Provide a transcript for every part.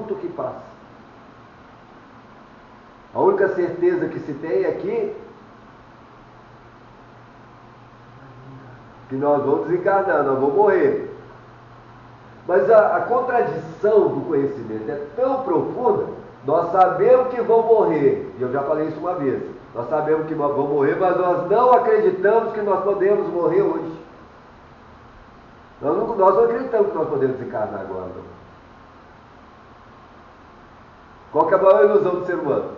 minuto que passa. A única certeza que se tem é que nós vamos desencarnar, nós vamos morrer. Mas a contradição do conhecimento é tão profunda, nós sabemos que vão morrer, e eu já falei isso uma vez, nós sabemos que nós vamos morrer, mas nós não acreditamos que nós podemos morrer hoje. Nós não acreditamos que nós podemos desencarnar agora, não. Qual que é a maior ilusão do ser humano?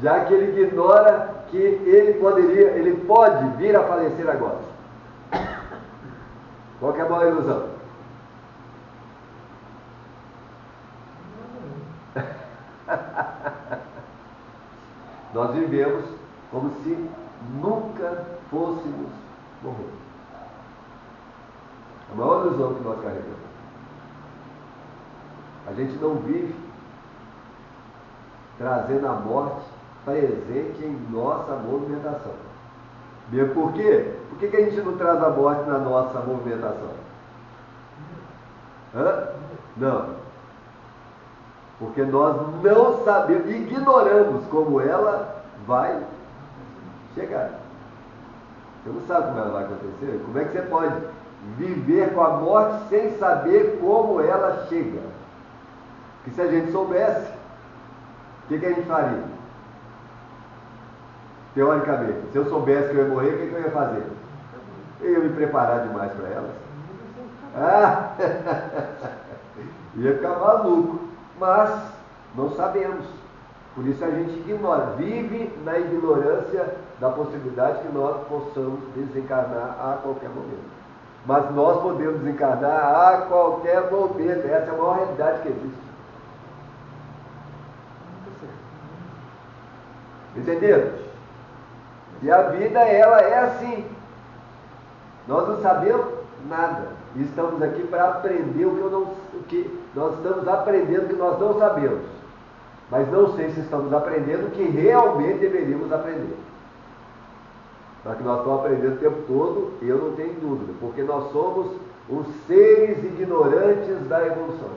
Já que ele ignora que ele pode vir a falecer agora. Qual que é a maior ilusão? Nós vivemos como se nunca fôssemos morrer. A maior ilusão que nós carregamos. A gente não vive trazendo a morte presente em nossa movimentação. Mesmo por quê? Por que a gente não traz a morte na nossa movimentação? Não. Porque nós não sabemos, ignoramos como ela vai chegar. Você não sabe como ela vai acontecer? Como é que você pode viver com a morte sem saber como ela chega? Porque se a gente soubesse, o que a gente faria? Teoricamente, se eu soubesse que eu ia morrer, o que eu ia fazer? Eu ia me preparar demais para elas. Ia ficar maluco. Mas não sabemos. Por isso a gente ignora, vive na ignorância da possibilidade que nós possamos desencarnar a qualquer momento. Mas nós podemos desencarnar a qualquer momento. Essa é a maior realidade que existe. Entenderam? E a vida, ela é assim. Nós não sabemos nada. E estamos aqui para aprender o que nós estamos aprendendo que nós não sabemos. Mas não sei se estamos aprendendo o que realmente deveríamos aprender. Mas que nós estamos aprendendo o tempo todo, eu não tenho dúvida. Porque nós somos os seres ignorantes da evolução.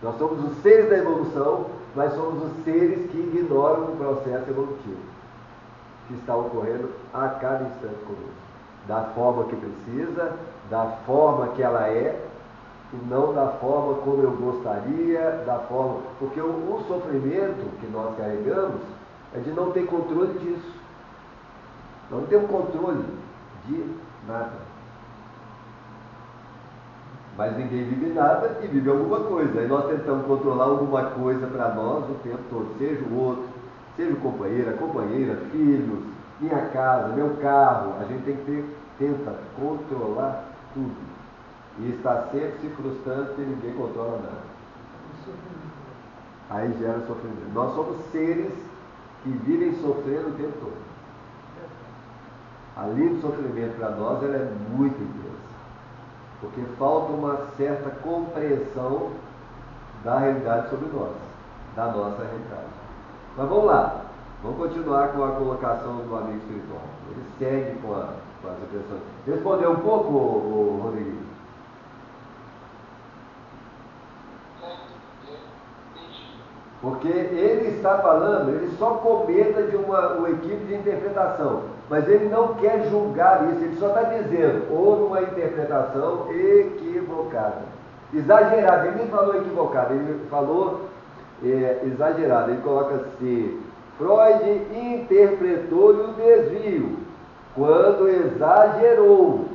Nós somos os seres da evolução, mas somos os seres que ignoram o processo evolutivo que está ocorrendo a cada instante conosco. Da forma que precisa, da forma que ela é, e não da forma como eu gostaria, da forma... Porque o sofrimento que nós carregamos é de não ter controle disso. Nós não temos controle de nada. Mas ninguém vive nada e vive alguma coisa. Aí nós tentamos controlar alguma coisa para nós o tempo todo, seja o outro, seja o companheiro, a companheira, filhos, minha casa, meu carro. A gente tenta controlar tudo. E está sempre se frustrando porque ninguém controla nada. Aí gera sofrimento. Nós somos seres que vivem sofrendo o tempo todo. A linha do sofrimento para nós ela é muito intensa. Porque falta uma certa compreensão da realidade sobre nós, da nossa realidade. Mas vamos lá, vamos continuar com a colocação do amigo espiritual. Ele segue com as impressões. Respondeu um pouco, Rodrigo? Porque ele está falando, ele só comenta de um equívoco de interpretação, mas ele não quer julgar isso, ele só está dizendo, houve uma interpretação equivocada, exagerada. Ele nem falou equivocada, ele falou exagerada. Ele coloca assim: Freud interpretou-lhe o desvio quando exagerou,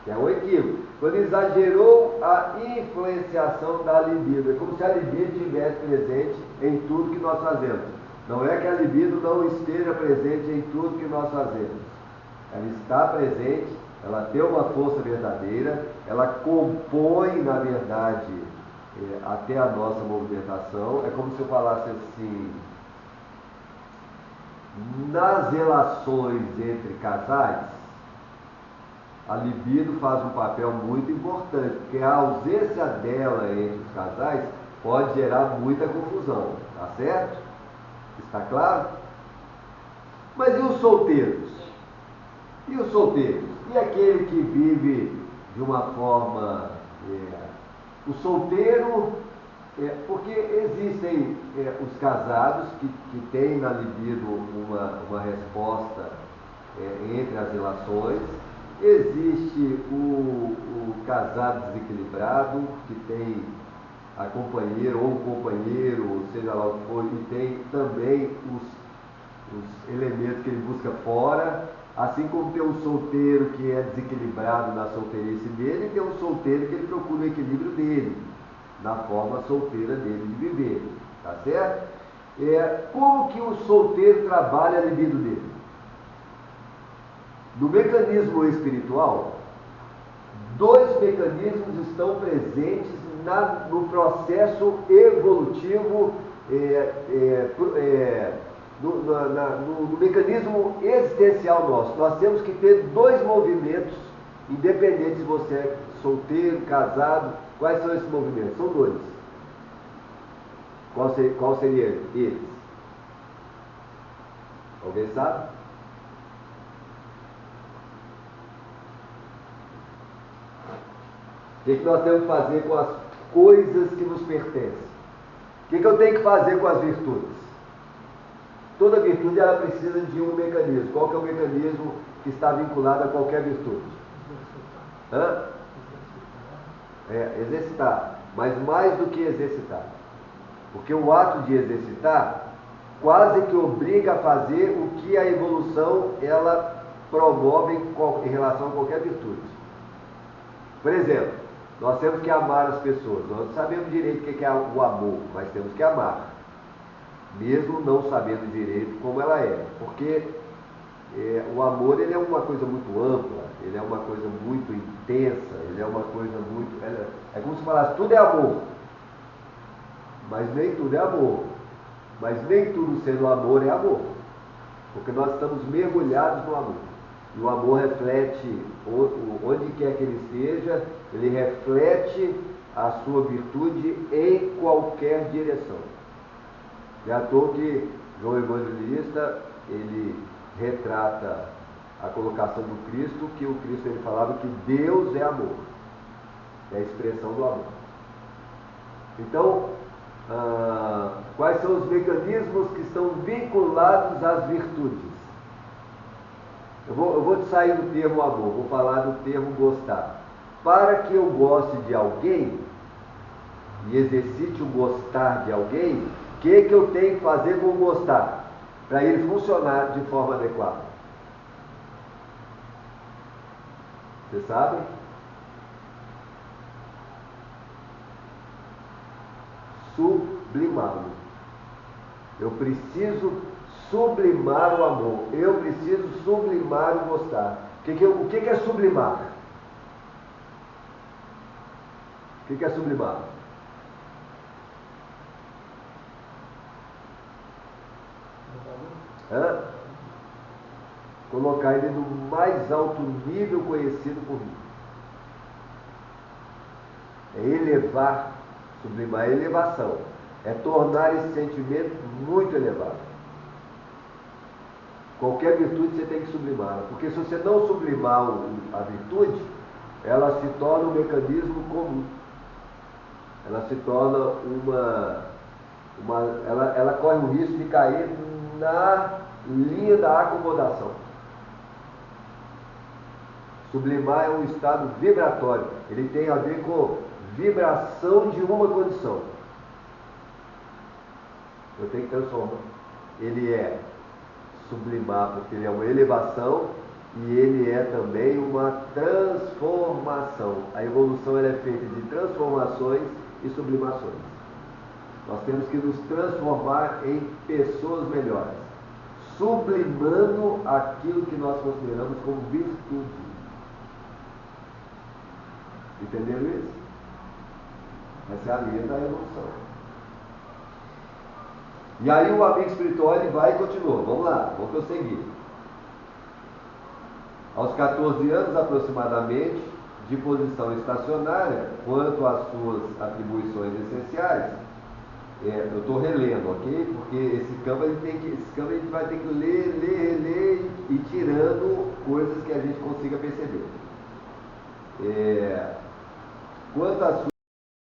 que é um equívoco. Quando exagerou a influenciação da libido. É como se a libido estivesse presente em tudo que nós fazemos. Não é que a libido não esteja presente em tudo que nós fazemos. Ela está presente, ela tem uma força verdadeira, ela compõe, na verdade, até a nossa movimentação. É como se eu falasse assim: nas relações entre casais, a libido faz um papel muito importante, porque a ausência dela entre os casais pode gerar muita confusão, tá certo? Está claro? Mas e os solteiros? E os solteiros? E aquele que vive de uma forma O solteiro, porque existem os casados que têm na libido uma resposta entre as relações. Existe o casado desequilibrado, que tem a companheira ou um companheiro, seja lá o que for, e tem também os elementos que ele busca fora, assim como tem um solteiro que é desequilibrado na solteirice dele, e tem um solteiro que ele procura o equilíbrio dele, na forma solteira dele de viver, tá certo? Como que o solteiro trabalha a libido dele? No mecanismo espiritual, dois mecanismos estão presentes no processo evolutivo, no mecanismo existencial nosso. Nós temos que ter dois movimentos, independente se você é solteiro, casado. Quais são esses movimentos? São dois. Qual seria eles? Alguém sabe? O que nós temos que fazer com as coisas que nos pertencem? O que eu tenho que fazer com as virtudes? Toda virtude ela precisa de um mecanismo. Qual que é o mecanismo que está vinculado a qualquer virtude? Exercitar. Mas mais do que exercitar. Porque o ato de exercitar quase que obriga a fazer o que a evolução ela promove em relação a qualquer virtude. Por exemplo, nós temos que amar as pessoas. Nós não sabemos direito o que é o amor, mas temos que amar. Mesmo não sabendo direito como ela é. Porque o amor ele é uma coisa muito ampla, ele é uma coisa muito intensa, ele é uma coisa muito... É como se falasse, tudo é amor. Mas nem tudo é amor. Mas nem tudo sendo amor é amor. Porque nós estamos mergulhados no amor. E o amor reflete, onde quer que ele esteja, ele reflete a sua virtude em qualquer direção. É à toa que João Evangelista, ele retrata a colocação do Cristo, que o Cristo ele falava que Deus é amor. É a expressão do amor. Então, quais são os mecanismos que estão vinculados às virtudes? Eu vou sair do termo amor, vou falar do termo gostar. Para que eu goste de alguém e exercite o gostar de alguém, o que eu tenho que fazer com o gostar? Para ele funcionar de forma adequada. Vocês sabem? Sublimá-lo. Eu preciso sublimar o amor. Eu preciso sublimar o gostar. O que é sublimar? O que é sublimar? Colocar ele no mais alto nível conhecido por mim. É elevar, sublimar é elevação. É tornar esse sentimento muito elevado. Qualquer virtude você tem que sublimar, porque se você não sublimar a virtude, ela se torna um mecanismo comum. Ela se torna ela corre o risco de cair na linha da acomodação. Sublimar é um estado vibratório. Ele tem a ver com vibração de uma condição. Eu tenho que transformar. Ele é sublimar porque ele é uma elevação e ele é também uma transformação. A evolução ela é feita de transformações e sublimações. Nós temos que nos transformar em pessoas melhores, sublimando aquilo que nós consideramos como virtude. Entenderam isso? Essa é a linha da evolução. E aí o amigo espiritual ele vai e continua. Vamos lá, vamos prosseguir. Aos 14 anos aproximadamente, de posição estacionária, quanto às suas atribuições essenciais, eu estou relendo, ok? Porque esse campo a gente vai ter que ler e tirando coisas que a gente consiga perceber. Quanto às